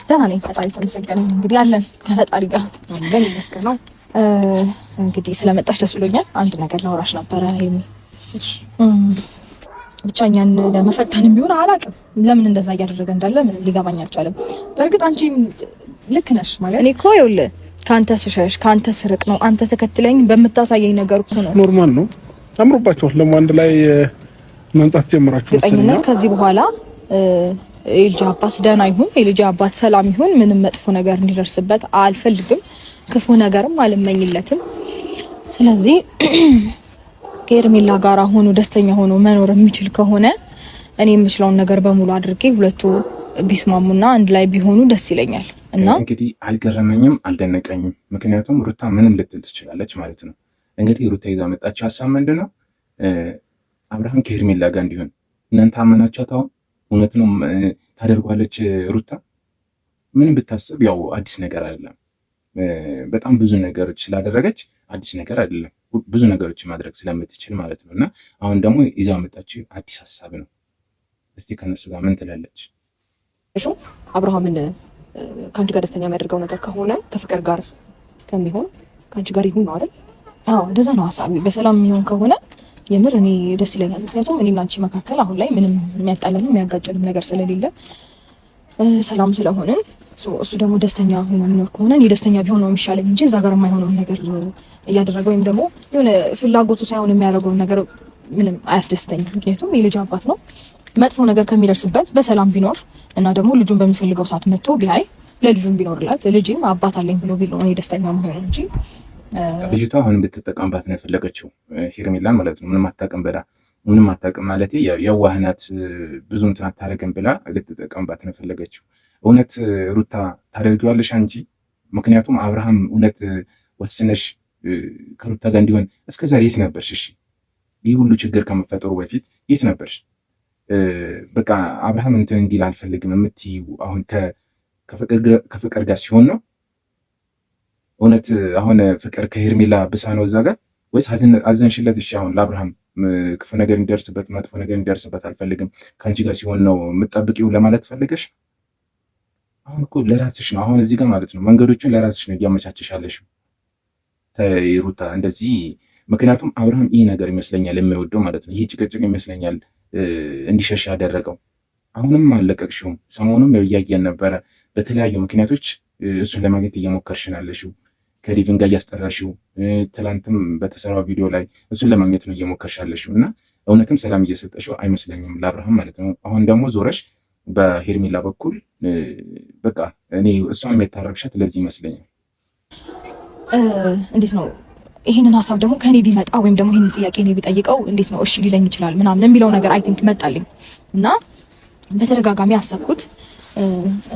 ደህና ነኝ፣ ፈጣሪ ተመስገን። እንግዲህ አለን ከፈጣሪ ጋር አለን ይመስገነው። እንግዲህ ስለመጣሽ ደስ ብሎኛል። አንድ ነገር ላወራሽ ነበረ ሄሚ። ብቻ እኛን ለመፈተንም ቢሆን አላውቅም ለምን እንደዛ እያደረገ እንዳለ ምንም ሊገባኝ አልቻለም። በእርግጥ አንቺ ልክ ነሽ ማለት እኔ እኮ ይኸውልህ ከአንተ ስሸሽ ከአንተ ስርቅ ነው አንተ ተከትለኝ በምታሳየኝ ነገር እኮ ነው። ኖርማል ነው። አምሮባችኋል ደግሞ አንድ ላይ መምጣት ጀምራችሁ መሰለኝ። ከዚህ በኋላ የልጅ አባት ደህና ይሁን የልጅ አባት ሰላም ይሁን ምንም መጥፎ ነገር እንዲደርስበት አልፈልግም፣ ክፉ ነገርም አልመኝለትም። ስለዚህ ከኤርሜላ ጋር ሆኖ ደስተኛ ሆኖ መኖር የሚችል ከሆነ እኔ የምችለውን ነገር በሙሉ አድርጌ ሁለቱ ቢስማሙና አንድ ላይ ቢሆኑ ደስ ይለኛል። እና እንግዲህ አልገረመኝም አልደነቀኝም። ምክንያቱም ሩታ ምንም ልትል ትችላለች ማለት ነው። እንግዲህ ሩታ ይዛ መጣች ሀሳብ ምንድነው? አብርሃም ከኤርሜላ ጋር እንዲሆን እናንተ አመናችኋት። አሁን እውነት ነው ታደርጓለች ሩታ። ምንም ብታስብ ያው አዲስ ነገር አይደለም። በጣም ብዙ ነገሮች ስላደረገች አዲስ ነገር አይደለም። ብዙ ነገሮች ማድረግ ስለምትችል ማለት ነው። እና አሁን ደግሞ ይዛ መጣች አዲስ ሀሳብ ነው። እስቲ ከነሱ ጋር ምን ትላለች? አብርሃምን ከአንቺ ጋር ደስተኛ የሚያደርገው ነገር ከሆነ ከፍቅር ጋር ከሚሆን ከአንቺ ጋር ይሁን ነው አይደል? አዎ እንደዛ ነው ሀሳቤ። በሰላም የሚሆን ከሆነ የምር እኔ ደስ ይለኛል። ምክንያቱም እኔና አንቺ መካከል አሁን ላይ ምንም የሚያጣለንም የሚያጋጨንም ነገር ስለሌለ ሰላም ስለሆንን እሱ ደግሞ ደስተኛ ሆኖ የሚኖር ከሆነ እኔ ደስተኛ ቢሆን ነው የሚሻለኝ እንጂ እዛ ጋር የማይሆነውን ነገር እያደረገ ወይም ደግሞ የሆነ ፍላጎቱ ሳይሆን የሚያደርገውን ነገር ምንም አያስደስተኝም። ምክንያቱም የልጅ አባት ነው። መጥፎ ነገር ከሚደርስበት በሰላም ቢኖር እና ደግሞ ልጁን በሚፈልገው ሰዓት መጥቶ ቢያይ ለልጁም ቢኖርላት ልጅም አባት አለኝ ብሎ ቢል ነው እኔ ደስተኛ መሆኑ እንጂ። ልጅቷ አሁን እንድትጠቀምባት ነው የፈለገችው ሄርሜላን ማለት ነው። ምንም አታውቅም ብላ ምንም አታውቅም ማለት የዋህናት ብዙ እንትን አታደርግም ብላ ልትጠቀምባት ነው የፈለገችው። እውነት ሩታ ታደርጊዋለሽ አንቺ? ምክንያቱም አብርሃም እውነት ወስነሽ ከሩታ ጋር እንዲሆን እስከዛሬ የት ነበርሽ? እሺ ይህ ሁሉ ችግር ከመፈጠሩ በፊት የት ነበርሽ? በቃ አብርሃም እንትን እንዲል አልፈልግም የምትይው አሁን ከፍቅር ጋር ሲሆን ነው? እውነት አሁን ፍቅር ከሄርሜላ ብሳ ነው እዛ ጋር ወይስ አዘንሽለት? እሺ አሁን ለአብርሃም ክፉ ነገር እንዲደርስበት መጥፎ ነገር እንዲደርስበት አልፈልግም ከአንቺ ጋር ሲሆን ነው የምጠብቂው ለማለት ፈልገሽ? አሁን እኮ ለራስሽ ነው አሁን እዚህ ጋር ማለት ነው መንገዶቹን ለራስሽ ነው እያመቻቸሻለሽ ሩታ እንደዚህ። ምክንያቱም አብርሃም ይህ ነገር ይመስለኛል የሚወደው ማለት ነው። ይህ ጭቅጭቅ ይመስለኛል እንዲሸሽ ያደረገው። አሁንም አልለቀቅሽውም። ሰሞኑም እያየን ነበረ በተለያዩ ምክንያቶች እሱን ለማግኘት እየሞከርሽን ያለሽው ከሪቭን ጋር እያስጠራሽው፣ ትላንትም በተሰራው ቪዲዮ ላይ እሱን ለማግኘት ነው እየሞከርሽ ያለሽው እና እውነትም ሰላም እየሰጠሽው አይመስለኝም ለአብርሃም ማለት ነው። አሁን ደግሞ ዞረሽ በሄርሜላ በኩል በቃ እኔ እሷን የታረቅሻት ለዚህ ይመስለኛል። እንዴት ነው ይህንን ሀሳብ ደግሞ ከኔ ቢመጣ ወይም ደግሞ ይህንን ጥያቄ እኔ ቢጠይቀው እንዴት ነው እሺ ሊለኝ ይችላል ምናምን የሚለው ነገር አይ ቲንክ መጣልኝ እና በተደጋጋሚ አሰብኩት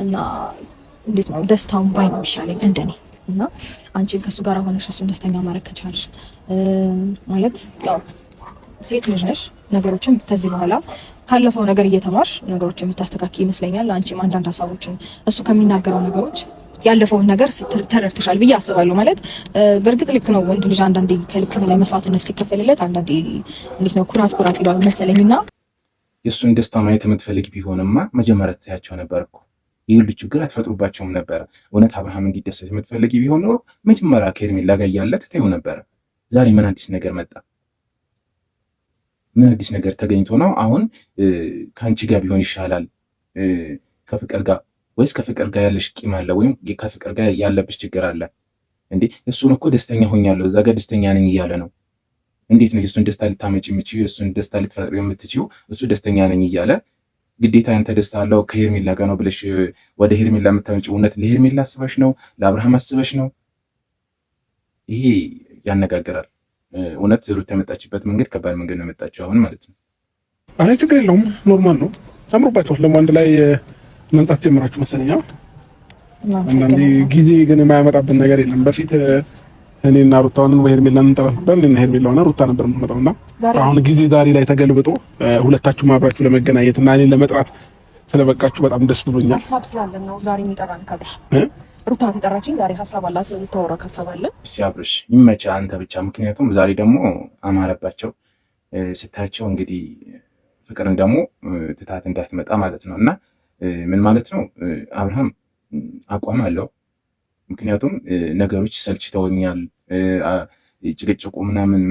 እና እንዴት ነው ደስታውን ባይ ነው የሚሻለኝ እንደኔ። እና አንቺን ከእሱ ጋር ሆነሽ እሱን ደስተኛ ማድረግ ከቻልሽ ማለት ያው ሴት ልጅ ነሽ፣ ነገሮችን ከዚህ በኋላ ካለፈው ነገር እየተማርሽ ነገሮችን የምታስተካክል ይመስለኛል። አንቺም አንዳንድ ሀሳቦችን እሱ ከሚናገረው ነገሮች ያለፈውን ነገር ተረድተሻል ብዬ አስባለሁ። ማለት በእርግጥ ልክ ነው ወንድ ልጅ አንዳንዴ ከልክ በላይ መስዋዕትነት ሲከፈልለት አንዳንዴ እንዴት ነው ኩራት ይሏል መሰለኝና የእሱን ደስታ ማየት የምትፈልግ ቢሆንማ መጀመሪያ ትያቸው ነበር እኮ ይህ ሁሉ ችግር አትፈጥሩባቸውም ነበረ። እውነት አብርሃም እንዲደሰት የምትፈልግ ቢሆን ኖሮ መጀመሪያ ከሄርሜላ ጋር እያለ ትተይው ነበረ። ዛሬ ምን አዲስ ነገር መጣ? ምን አዲስ ነገር ተገኝቶ ነው አሁን ከአንቺ ጋር ቢሆን ይሻላል ከፍቅር ጋር ወይስ ከፍቅር ጋር ያለሽ ቂም አለ ወይም ከፍቅር ጋር ያለብሽ ችግር አለ እንዴ? እሱን እኮ ደስተኛ ሆኛለሁ እዛ ጋር ደስተኛ ነኝ እያለ ነው። እንዴት ነው የእሱን ደስታ ልታመጭ የምችው? የእሱን ደስታ ልትፈጥሪ የምትችው? እሱ ደስተኛ ነኝ እያለ ግዴታ ያንተ ደስታ አለው ከሄርሜላ ጋር ነው ብለሽ ወደ ሄርሜላ የምታመጪው? እውነት ለሄርሜላ አስበሽ ነው? ለአብርሃም አስበሽ ነው? ይሄ ያነጋግራል። እውነት ሩት የመጣችበት መንገድ ከባድ መንገድ ነው የመጣችው አሁን ማለት ነው። አይ ችግር የለውም ኖርማል ነው። አምሮባችኋል ደግሞ አንድ ላይ መምጣት ጀምራችሁ መሰለኝ። አንዳንዴ ጊዜ ግን የማያመጣብን ነገር የለም። በፊት እኔና ሩታውን ሄርሜላን እንጠራ ነበር። እኔና ሄርሜላ ሆነ ሩታ ነበር የምንመጣውና አሁን ጊዜ ዛሬ ላይ ተገልብጦ ሁለታችሁም አብራችሁ ለመገናኘት እና እኔን ለመጥራት ስለበቃችሁ በጣም ደስ ብሎኛል። ሀሳብ ስላለን ነው ዛሬ የሚጠራን ካብሽ ሩታ ተጠራችኝ። ዛሬ ሀሳብ አላት ልታወራ ሀሳብ አለ። እሺ አብርሽ ይመቻ አንተ ብቻ። ምክንያቱም ዛሬ ደግሞ አማረባቸው ስታያቸው እንግዲህ ፍቅርን ደግሞ ትታት እንዳትመጣ ማለት ነው። እና ምን ማለት ነው አብርሃም አቋም አለው። ምክንያቱም ነገሮች ሰልችተውኛል፣ ጭቅጭቁ ምናምን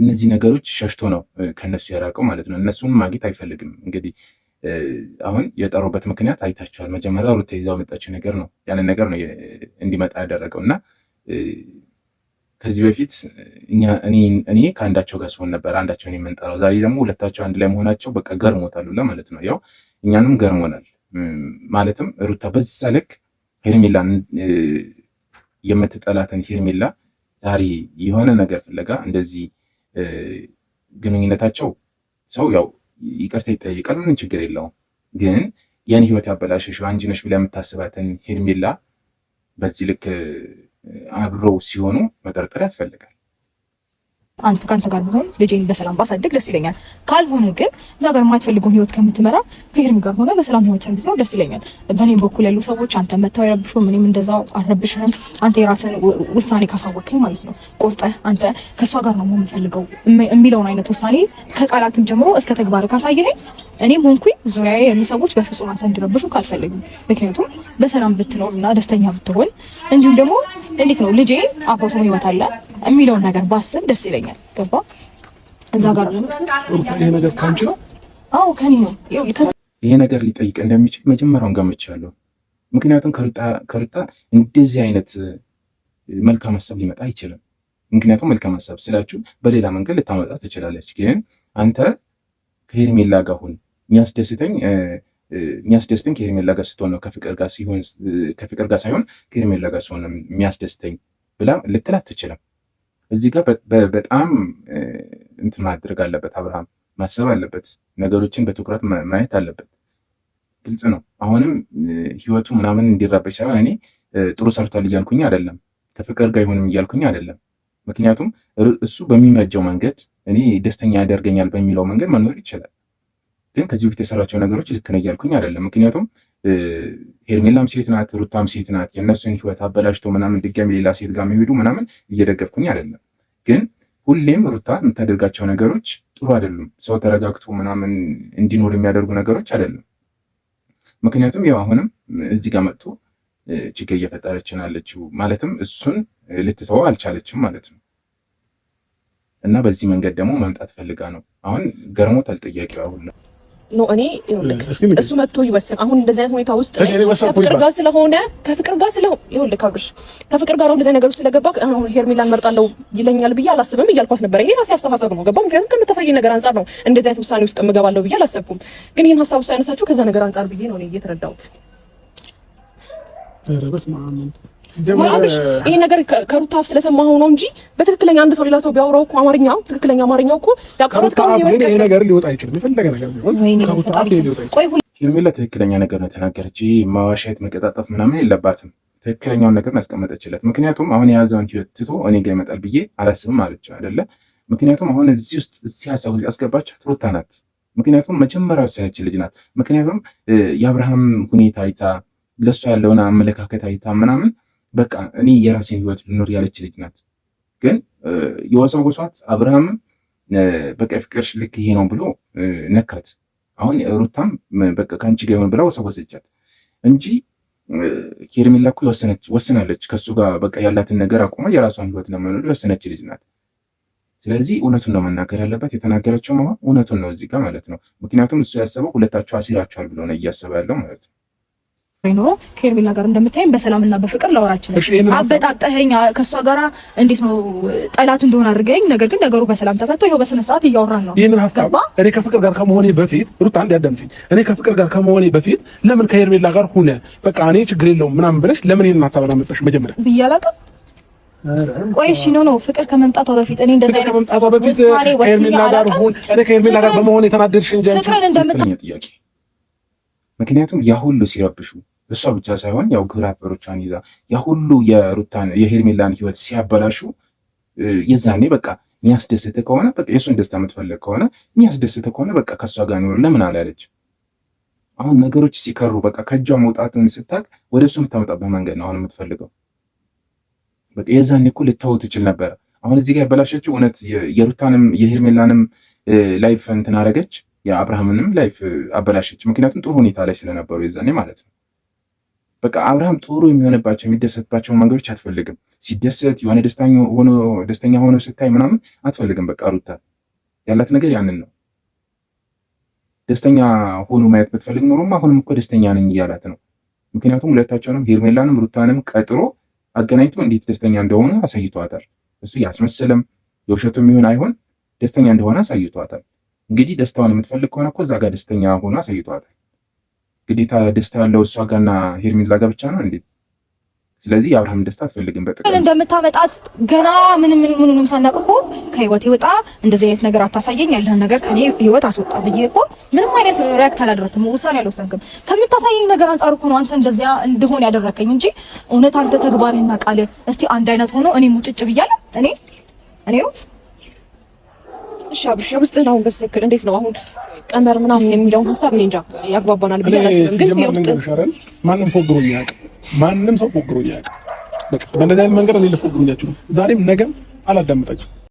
እነዚህ ነገሮች ሸሽቶ ነው ከነሱ የራቀው ማለት ነው። እነሱም ማግኘት አይፈልግም። እንግዲህ አሁን የጠሩበት ምክንያት አይታችኋል። መጀመሪያ ሩታ ይዛው መጣችው ነገር ነው ያንን ነገር ነው እንዲመጣ ያደረገው እና ከዚህ በፊት እኔ ከአንዳቸው ጋር ሲሆን ነበር አንዳቸውን የምንጠራው። ዛሬ ደግሞ ሁለታቸው አንድ ላይ መሆናቸው በቃ ገርሞታል ማለት ነው። ያው እኛንም ገርሞናል። ማለትም ሩታ በዛ ልክ ሄርሜላን የምትጠላትን ሄርሜላ ዛሬ የሆነ ነገር ፍለጋ እንደዚህ ግንኙነታቸው ሰው ያው ይቅርታ ይጠይቃል፣ ምንም ችግር የለውም። ግን የኔ ህይወት ያበላሸሽው አንቺ ነሽ ብላ የምታስባትን ሄርሜላ በዚህ ልክ አብረው ሲሆኑ መጠርጠር ያስፈልጋል። አንተ ካንተ ጋር ቢሆን ልጄን በሰላም ባሳድግ ደስ ይለኛል። ካልሆነ ግን እዛ ጋር የማትፈልገውን ህይወት ከምትመራ ከሄርሜላ ጋር ሆነ በሰላም ህይወት እንድትኖር ደስ ይለኛል። በእኔም በኩል ያሉ ሰዎች አንተ መተው አይረብሹ፣ ምንም እንደዛው አልረብሽህም። አንተ የራስን ውሳኔ ካሳወቅከኝ ማለት ነው ቆርጠህ አንተ ከእሷ ጋር ነው የምፈልገው የሚለውን አይነት ውሳኔ ከቃላትም ጀምሮ እስከ ተግባር ካሳየኸኝ እኔም ሆንኩኝ ዙሪያ ያሉ ሰዎች በፍጹም አንተ እንዲረብሹ ካልፈልግም። ምክንያቱም በሰላም ብትኖር እና ደስተኛ ብትሆን እንዲሁም ደግሞ እንዴት ነው ልጄ አብሮት ነው ህይወት አለ የሚለውን ነገር ባስብ ደስ ይለኛል። ገባ? እዛ ጋር ይሄ ነገር ካንቺ ነው? አዎ ከኔ ነው። ይሄ ነገር ሊጠይቅ እንደሚችል መጀመሪያውን ገምቻለሁ። ምክንያቱም ከሩታ እንደዚህ አይነት መልካም ሀሳብ ሊመጣ አይችልም። ምክንያቱም መልካም ሀሳብ ስላችሁ በሌላ መንገድ ልታመጣ ትችላለች። ግን አንተ ከሄርሜላ ጋር ሁን፣ የሚያስደስተኝ ከሄርሜላ ጋር ስትሆን ነው፣ ከፍቅር ጋር ሳይሆን ከሄርሜላ ጋር ሲሆን ነው የሚያስደስተኝ ብላ ልትላት ትችላል። እዚህ ጋር በጣም እንትን ማድረግ አለበት። አብርሃም ማሰብ አለበት። ነገሮችን በትኩረት ማየት አለበት። ግልጽ ነው። አሁንም ህይወቱ ምናምን እንዲረበሽ ሳይሆን እኔ ጥሩ ሰርቷል እያልኩኝ አይደለም፣ ከፍቅር ጋር ይሁንም እያልኩኝ አይደለም። ምክንያቱም እሱ በሚመጀው መንገድ እኔ ደስተኛ ያደርገኛል በሚለው መንገድ መኖር ይችላል። ግን ከዚህ በፊት የሰራቸው ነገሮች ልክ ነው እያልኩኝ አይደለም። ምክንያቱም ሄርሜላም ሴት ናት፣ ሩታም ሴት ናት። የእነሱን ህይወት አበላሽቶ ምናምን ድጋሚ ሌላ ሴት ጋር መሄዱ ምናምን እየደገፍኩኝ አይደለም። ግን ሁሌም ሩታ የምታደርጋቸው ነገሮች ጥሩ አይደሉም። ሰው ተረጋግቶ ምናምን እንዲኖር የሚያደርጉ ነገሮች አይደለም። ምክንያቱም ያው አሁንም እዚህ ጋር መጥቶ ችግር እየፈጠረች አለችው። ማለትም እሱን ልትተወው አልቻለችም ማለት ነው። እና በዚህ መንገድ ደግሞ መምጣት ፈልጋ ነው። አሁን ገርሞታል ጥያቄው አሁን ኖ እኔ እሱ መጥቶ ይወስን። አሁን እንደዚህ አይነት ሁኔታ ውስጥ ከፍቅር ጋር ስለሆነ ይኸውልህ ካብርሽ ከፍቅር ጋር እንደዚህ ነገር ውስጥ ስለገባ አሁን ሄርሜላን መርጣለሁ ይለኛል ብዬ አላስብም እያልኳት ነበር። ይሄ ራሴ አስተሳሰብ ነው። ገባ? ምክንያቱም ከምታሳየኝ ነገር አንጻር ነው እንደዚህ አይነት ውሳኔ ውስጥ እገባለሁ ብዬ አላሰብኩም። ግን ይሄን ሀሳብ ውስጥ ያነሳችሁ ከዛ ነገር አንጻር ብዬ ነው እኔ እየተረዳሁት። ይሄ ነገር ከሩታ አፍ ስለሰማሁ ነው እንጂ በትክክለኛ አንድ ሰው ሌላ ሰው ቢያወራው እኮ አማርኛው ትክክለኛ አማርኛው እኮ ያቀሩት ይሄ ነገር ሊወጣ አይችልም። የፈለገ ነገር ቢሆን ሄርሜላ ትክክለኛ ነገር ነው ተናገረች። ማዋሸት፣ መቀጣጠፍ ምናምን የለባትም። ትክክለኛውን ነገር ያስቀመጠችለት። ምክንያቱም አሁን የያዘውን ህይወት ትቶ እኔ ጋር ይመጣል ብዬ አላስብም አለች አይደለ? ምክንያቱም አሁን እዚህ ውስጥ ሀሳብ ያስገባቻት ሩታ ናት። ምክንያቱም መጀመሪያ ወሰነች ልጅ ናት። ምክንያቱም የአብርሃም ሁኔታ አይታ ለእሷ ያለውን አመለካከት አይታ ምናምን በቃ እኔ የራሴን ህይወት ልኖር ያለች ልጅ ናት። ግን የወሰወሷት አብርሃም በቃ ፍቅርሽ ልክ ይሄ ነው ብሎ ነካት። አሁን ሩታም በቃ ከአንቺ ጋር ይሆን ብላ ወሰወሰቻት እንጂ ሄርሜላ እኮ ወስናለች ከሱ ጋር በቃ ያላትን ነገር አቁማ የራሷን ህይወት ለመኖር የወሰነች ልጅ ናት። ስለዚህ እውነቱን ነው መናገር ያለባት። የተናገረችው መሆን እውነቱን ነው እዚህ ጋር ማለት ነው። ምክንያቱም እሱ ያሰበው ሁለታቸው አሲራቸዋል ብሎ ነው እያሰበ ያለው ማለት ነው። ኖሮ ከሄርሜላ ጋር እንደምታይም በሰላምና በፍቅር ላወራችን አበጣጠኸኝ ከሷ ጋር እንዴት ነው ጠላት እንደሆነ አድርገኝ። ነገር ግን ነገሩ በሰላም ተፈቶ ይኸው በስነ ስርዓት እያወራን ነው። ይሄንን ሐሳብ እኔ ከፍቅር ጋር ከመሆኔ በፊት ሩታ እንዲያዳምጪኝ፣ እኔ ከፍቅር ጋር ከመሆኔ በፊት ለምን ከሄርሜላ ጋር ሆነ በቃ እኔ ችግር የለውም ምናምን ብለሽ ለምን ይሄንን ሐሳብ አመጣሽ? መጀመሪያ ብያላቀ ቆይ እሺ ኖ ፍቅር ከመምጣቷ በፊት እኔ እንደዛ አይነት ከመምጣቷ በፊት ከሄርሜላ ጋር ሆነ እኔ ከሄርሜላ ጋር በመሆኔ የተናደድሽ እንጂ ፍቅርን ጥያቄ። ምክንያቱም ያ ሁሉ ሲረብሹ እሷ ብቻ ሳይሆን ያው ግብረ አበሮቿን ይዛ ያ ሁሉ የሄርሜላን ህይወት ሲያበላሹ የዛኔ በቃ የሚያስደስት ከሆነ በቃ የእሱን ደስታ የምትፈልግ ከሆነ የሚያስደስት ከሆነ በቃ ከእሷ ጋር ኖር ለምን አላለች? አሁን ነገሮች ሲከሩ በቃ ከእጇ መውጣትን ስታቅ ወደ እሱ የምታመጣበት መንገድ ነው አሁን የምትፈልገው። በቃ የዛኔ እኮ ልታወው ትችል ነበረ። አሁን እዚህ ጋር ያበላሸችው እውነት የሩታንም የሄርሜላንም ላይፍ እንትን አደረገች፣ የአብርሃምንም ላይፍ አበላሸች። ምክንያቱም ጥሩ ሁኔታ ላይ ስለነበሩ የዛኔ ማለት ነው። በቃ አብርሃም ጥሩ የሚሆንባቸው የሚደሰትባቸው መንገዶች አትፈልግም። ሲደሰት የሆነ ደስተኛ ሆኖ ስታይ ምናምን አትፈልግም። በቃ ሩታ ያላት ነገር ያንን ነው። ደስተኛ ሆኖ ማየት ብትፈልግ ኖሮማ አሁንም እኮ ደስተኛ ነኝ እያላት ነው። ምክንያቱም ሁለታቸውንም ሄርሜላንም ሩታንም ቀጥሮ አገናኝቶ እንዴት ደስተኛ እንደሆነ አሳይቷታል። እሱ ያስመሰለም የውሸቱም ይሁን አይሆን ደስተኛ እንደሆነ አሳይቷታል። እንግዲህ ደስታውን የምትፈልግ ከሆነ እኮ እዛ ጋር ደስተኛ ሆኖ አሳይቷታል። ግዴታ ደስታ ያለው እሷ ጋርና ሄርሜላ ጋር ብቻ ነው እንዴ? ስለዚህ የአብርሃም ደስታ አትፈልግም። በጥቅም እንደምታመጣት ገና ምንም ሳናውቅ እኮ ከህይወት ይወጣ እንደዚህ አይነት ነገር አታሳየኝ፣ ያለህን ነገር ከኔ ህይወት አስወጣ ብዬ እኮ ምንም አይነት ሪያክት አላደረክም፣ ውሳኔ አልወሰንክም። ከምታሳየኝ ነገር አንጻር እኮ ነው አንተ እንደዚያ እንደሆነ ያደረከኝ እንጂ እውነት አንተ ተግባርህና ቃልህ እስቲ አንድ አይነት ሆኖ እኔ ሙጭጭ ብያለሁ። እኔ ነው እሺ አብርሽ ውስጥህ ነው በስትክክል እንዴት ነው አሁን ቀመር ምናምን የሚለውን ሀሳብ እኔ እንጃ ያግባባናል ብዬ አላስብም። ግን የውስጥህ ማንም ፎግሮኝ ያውቅ ማንም ሰው ፎግሮኝ ያውቅ። በቃ በእንደዚህ አይነት መንገድ እኔ ልፎግሮኛችሁ ዛሬም ነገም አላዳምጣችሁ